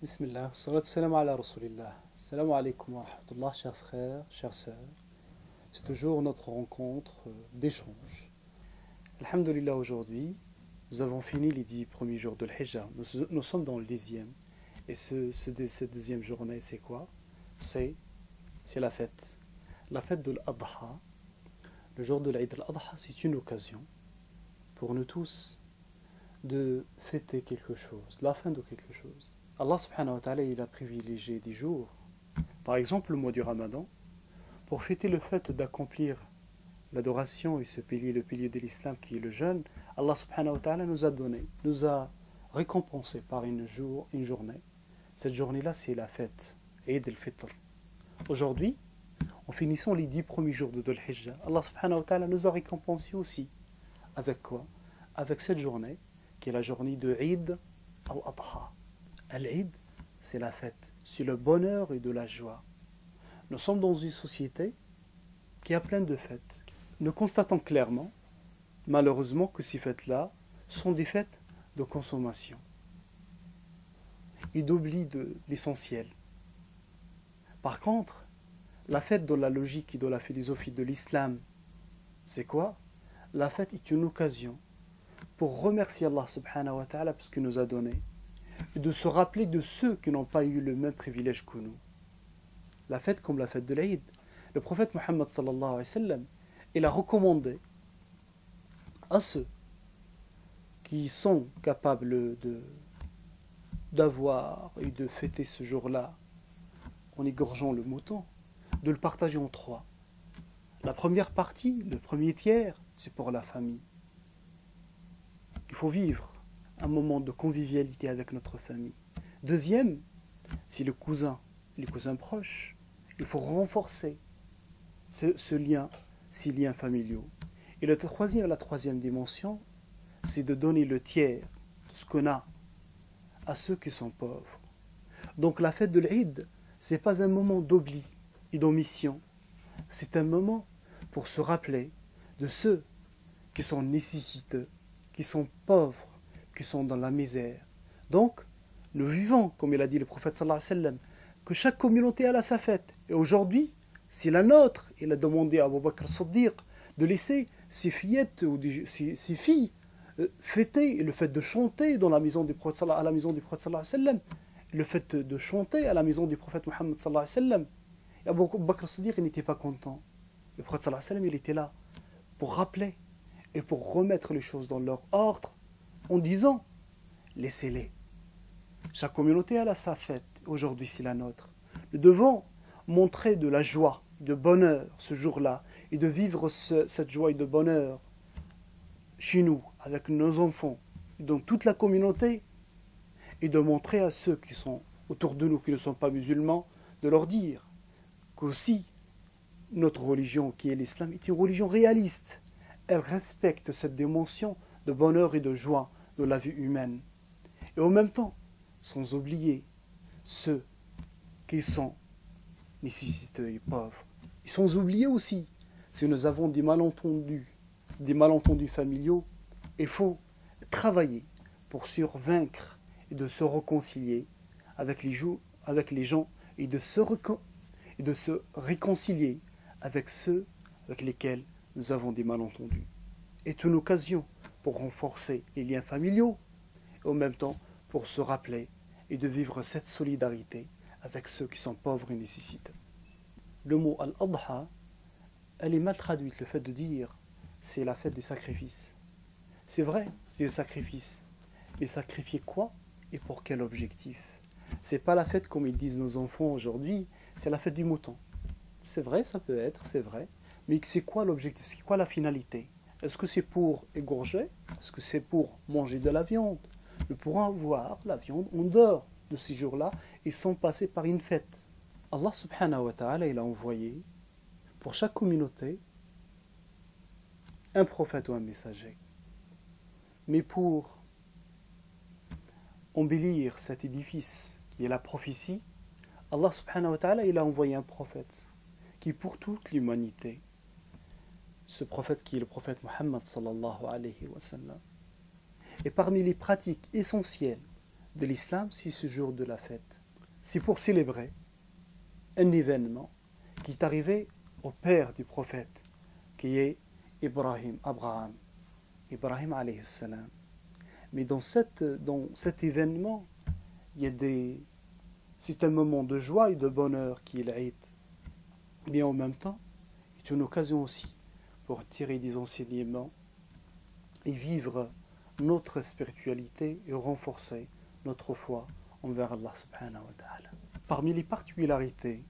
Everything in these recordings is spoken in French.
Bismillah, salatu salam ala rasulillah. Salam alaikum wa rahmatullah, chers frères, chères sœurs. C'est toujours notre rencontre d'échange. Alhamdulillah, aujourd'hui, nous avons fini les 10 premiers jours de l'Hijjah. Nous sommes dans le 10e. Et cette deuxième journée, c'est quoi? C'est la fête. La fête de l'Adha. Le jour de l'Aïd al-Adha, c'est une occasion pour nous tous de fêter quelque chose, la fin de quelque chose. Allah subhanahu wa ta'ala, il a privilégié des jours, par exemple le mois du Ramadan, pour fêter le fait d'accomplir l'adoration et ce pilier, le pilier de l'islam qui est le jeûne. Allah subhanahu wa ta'ala nous a donné, nous a récompensé par une journée. Cette journée-là, c'est la fête, Eid al-Fitr. Aujourd'hui, en finissant les 10 premiers jours de Dhul Hijjah, Allah subhanahu wa ta'ala nous a récompensé aussi. Avec quoi? Avec cette journée, qui est la journée de Eid al-Adha. Al-Eid, c'est la fête, c'est le bonheur et de la joie. Nous sommes dans une société qui a plein de fêtes. Nous constatons clairement, malheureusement, que ces fêtes-là sont des fêtes de consommation et d'oubli de l'essentiel. Par contre, la fête de la logique et de la philosophie de l'islam, c'est quoi? La fête est une occasion pour remercier Allah subhanahu wa ta'ala pour ce qu'il nous a donné et de se rappeler de ceux qui n'ont pas eu le même privilège que nous. La fête comme la fête de l'Aïd. Le prophète Mohammed sallallahu alayhi wa sallam, il a recommandé à ceux qui sont capables d'avoir et de fêter ce jour-là en égorgeant le mouton, de le partager en 3. La première partie, le premier tiers, c'est pour la famille. Il faut vivre un moment de convivialité avec notre famille. Deuxième, c'est les cousins proches. Il faut renforcer ce lien, ces liens familiaux. Et la troisième dimension, c'est de donner le tiers de ce qu'on a à ceux qui sont pauvres. Donc la fête de l'Eid, ce n'est pas un moment d'oubli et d'omission. C'est un moment pour se rappeler de ceux qui sont nécessiteux, qui sont pauvres, qui sont dans la misère. Donc, nous vivons, comme il a dit le prophète sallallahu alayhi wa sallam, que chaque communauté a sa fête. Et aujourd'hui, c'est la nôtre. Il a demandé à Abu Bakr Siddiq de laisser ses fillettes ou ses filles fêter le fait de chanter dans la maison du prophète à la maison du prophète sallallahu alayhi wa sallam, le fait de chanter à la maison du prophète Mohammed sallallahu alayhi wa sallam. Et Abu Bakr Siddiq, il n'était pas content. Le prophète sallallahu alayhi wa sallam, il était là pour rappeler et pour remettre les choses dans leur ordre en disant, laissez-les. Chaque communauté a sa fête. Aujourd'hui, c'est la nôtre. Nous devons montrer de la joie, de bonheur ce jour-là et de vivre cette joie et de bonheur chez nous, avec nos enfants, dans toute la communauté, et de montrer à ceux qui sont autour de nous, qui ne sont pas musulmans, de leur dire qu'aussi notre religion, qui est l'islam, est une religion réaliste. Elle respecte cette dimension de bonheur et de joie de la vie humaine. Et en même temps, sans oublier ceux qui sont nécessiteux et pauvres. Et sans oublier aussi, si nous avons des malentendus familiaux, il faut travailler pour survaincre et de se réconcilier avec les gens et de se réconcilier avec ceux avec lesquels nous avons des malentendus. C'est une occasion pour renforcer les liens familiaux et en même temps pour se rappeler et de vivre cette solidarité avec ceux qui sont pauvres et nécessiteux. Le mot al-Adha, elle est mal traduite, le fait de dire c'est la fête des sacrifices. C'est vrai, c'est le sacrifice. Mais sacrifier quoi et pour quel objectif? C'est pas la fête comme ils disent nos enfants aujourd'hui, c'est la fête du mouton. C'est vrai, ça peut être, c'est vrai. Mais c'est quoi l'objectif? C'est quoi la finalité? Est-ce que c'est pour égorger? Est-ce que c'est pour manger de la viande? Nous pourrons avoir la viande en dehors de ces jours-là et sans passer par une fête. Allah subhanahu wa ta'ala, il a envoyé pour chaque communauté un prophète ou un messager. Mais pour embellir cet édifice qui est la prophétie, Allah subhanahu wa ta'ala, il a envoyé un prophète qui est pour toute l'humanité. Ce prophète qui est le prophète Mohammed sallallahu alayhi wa sallam. Et parmi les pratiques essentielles de l'islam, c'est ce jour de la fête. C'est pour célébrer un événement qui est arrivé au père du prophète, qui est Abraham alayhi salam. Mais dans cet événement, c'est un moment de joie et de bonheur qui est l'Aïd. Mais en même temps, c'est une occasion aussi pour tirer des enseignements et vivre notre spiritualité et renforcer notre foi envers Allah subhanahu wa ta'ala. Parmi les particularités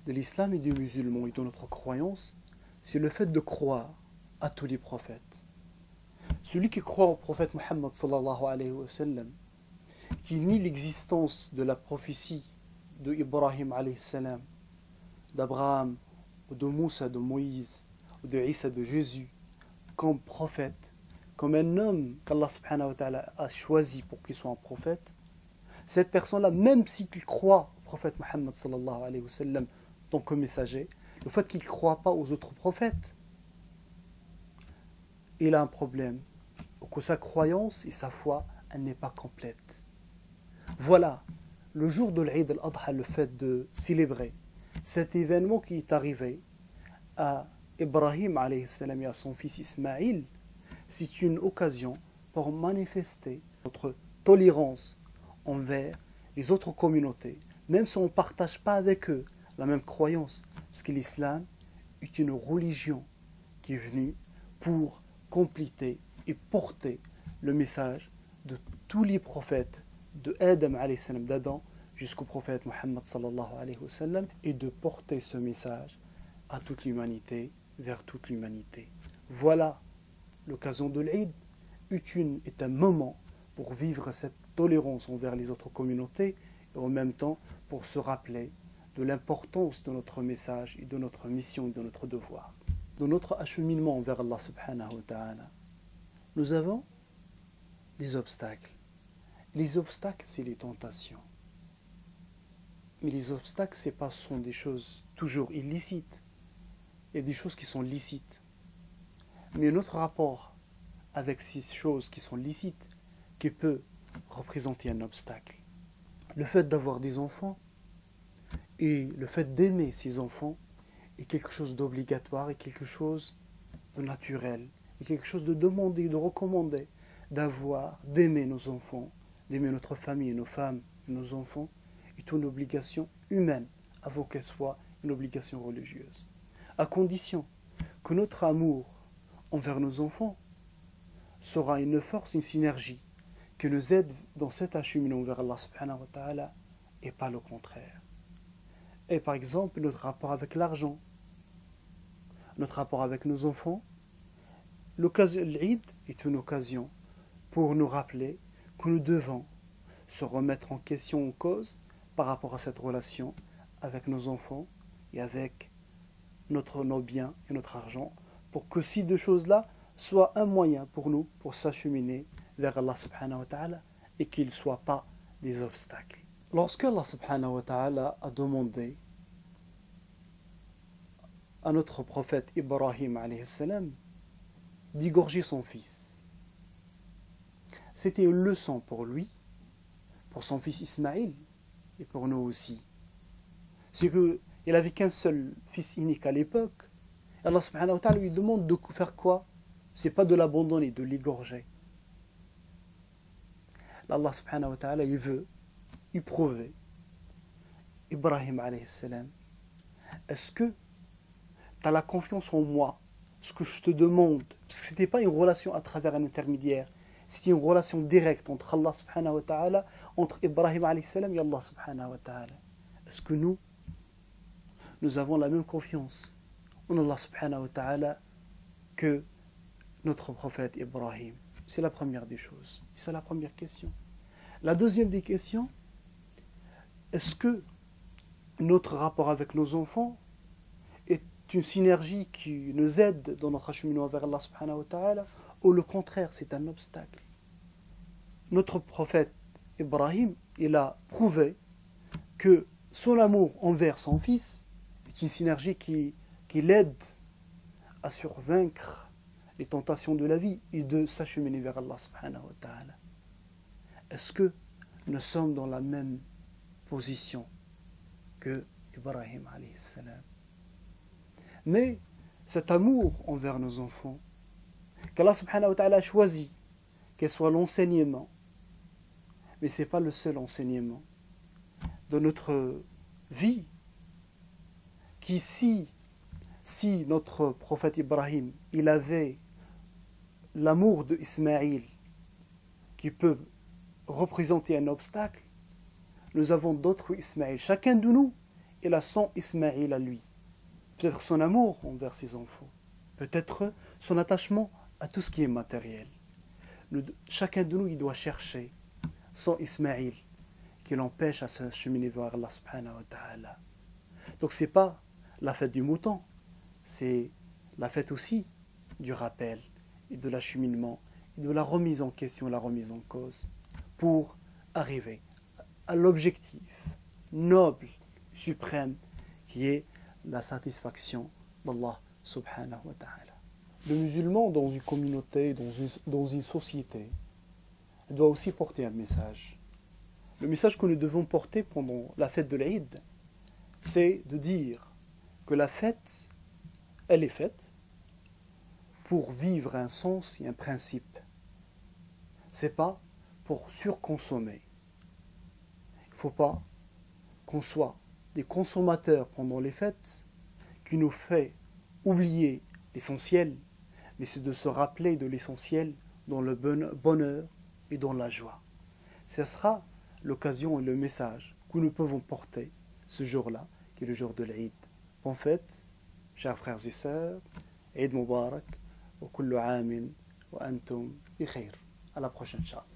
de l'islam et des musulmans et de notre croyance, c'est le fait de croire à tous les prophètes. Celui qui croit au prophète Muhammad sallallahu alayhi wa sallam, qui nie l'existence de la prophétie de Ibrahim alayhi salam, d'Abraham, ou de Moussa, de Moïse, ou de Isa, de Jésus, comme prophète, comme un homme qu'Allah subhanahu wa ta'ala a choisi pour qu'il soit un prophète, cette personne-là, même s'il croit au prophète Muhammad sallallahu alayhi wa sallam en tant que messager, le fait qu'il ne croit pas aux autres prophètes, il a un problème, ou que sa croyance et sa foi, elle n'est pas complète. Voilà, le jour de l'Eid al-Adha, le fait de célébrer cet événement qui est arrivé à Ibrahim alayhi salam et à son fils Ismaïl, c'est une occasion pour manifester notre tolérance envers les autres communautés, même si on ne partage pas avec eux la même croyance, parce que l'islam est une religion qui est venue pour compléter et porter le message de tous les prophètes, de Adam alayhi salam, d'Adam jusqu'au prophète Muhammad sallallahu alayhi wa sallam, et de porter ce message à toute l'humanité, vers toute l'humanité. Voilà, l'occasion de l'Eid est un moment pour vivre cette tolérance envers les autres communautés et en même temps pour se rappeler de l'importance de notre message et de notre mission et de notre devoir. Dans notre acheminement vers Allah subhanahu wa ta'ala, nous avons les obstacles. Les obstacles, c'est les tentations. Mais les obstacles, ce sont des choses toujours illicites. Il y a des choses qui sont licites. Mais notre rapport avec ces choses qui sont licites, qui peut représenter un obstacle. Le fait d'avoir des enfants et le fait d'aimer ces enfants est quelque chose d'obligatoire et quelque chose de naturel, et quelque chose de demandé, de recommandé, d'aimer nos enfants, d'aimer notre famille, nos femmes, nos enfants, est une obligation humaine, avant qu'elle soit une obligation religieuse. À condition que notre amour envers nos enfants sera une force, une synergie qui nous aide dans cet acheminement vers Allah subhanahu wa ta'ala et pas le contraire. Et par exemple, notre rapport avec l'argent, notre rapport avec nos enfants, l'Eid est une occasion pour nous rappeler que nous devons se remettre en question, en cause, par rapport à cette relation avec nos enfants et avec nos biens et notre argent, pour que ces deux choses-là soient un moyen pour nous, pour s'acheminer vers Allah subhanahu wa ta'ala, et qu'ils ne soient pas des obstacles. Lorsque Allah subhanahu wa ta'ala a demandé à notre prophète Ibrahim alayhi salam d'égorger son fils, c'était une leçon pour lui, pour son fils Ismaïl, et pour nous aussi. C'est qu'il n'avait qu'un seul fils unique à l'époque. Allah subhanahu wa ta'ala lui demande de faire quoi? C'est pas de l'abandonner, de l'égorger. Allah subhanahu wa ta'ala, il veut éprouver Ibrahim alayhi salam. Est-ce que tu as la confiance en moi? Ce que je te demande, parce que ce n'était pas une relation à travers un intermédiaire, c'était une relation directe entre Allah subhanahu wa ta'ala, entre Ibrahim alayhi salam et Allah subhanahu wa ta'ala. Est-ce que nous avons la même confiance en Allah subhanahu wa ta'ala que notre prophète Ibrahim? C'est la première des choses. Et c'est la première question. La deuxième des questions, est-ce que notre rapport avec nos enfants est une synergie qui nous aide dans notre acheminement vers Allah subhanahu wa ta'ala, ou le contraire, c'est un obstacle? Notre prophète Ibrahim, il a prouvé que son amour envers son fils est une synergie qui l'aide à survaincre les tentations de la vie et de s'acheminer vers Allah subhanahu wa ta'ala. Est-ce que nous sommes dans la même position que Ibrahim alayhi salam. Mais cet amour envers nos enfants, qu'Allah subhanahu wa ta'ala a choisi, qu'elle soit l'enseignement, mais ce n'est pas le seul enseignement de notre vie, qui si notre prophète Ibrahim, il avait l'amour de Ismaïl, qui peut représenter un obstacle, nous avons d'autres Ismaïl. Chacun de nous, il a son Ismaïl à lui. Peut-être son amour envers ses enfants, peut-être son attachement à tout ce qui est matériel. Chacun de nous, il doit chercher son Ismaïl qui l'empêche à se cheminer vers Allah subhanahu wa ta'ala. Donc ce n'est pas la fête du mouton, c'est la fête aussi du rappel et de l'acheminement et de la remise en question, la remise en cause pour arriver à l'objectif noble, suprême qui est la satisfaction d'Allah subhanahu wa ta'ala. Le musulman dans une communauté, dans une société, doit aussi porter un message. Le message que nous devons porter pendant la fête de l'Aïd, c'est de dire que la fête, elle est faite pour vivre un sens et un principe. C'est pas pour surconsommer. Il ne faut pas qu'on soit des consommateurs pendant les fêtes qui nous fait oublier l'essentiel, mais c'est de se rappeler de l'essentiel dans le bonheur et dans la joie. Ce sera l'occasion et le message que nous pouvons porter ce jour-là, qui est le jour de l'Aïd. Bonne fête, chers frères et sœurs, Eid Mubarak, wa kullu amin wa antum bi khair. À la prochaine, Inch'Allah.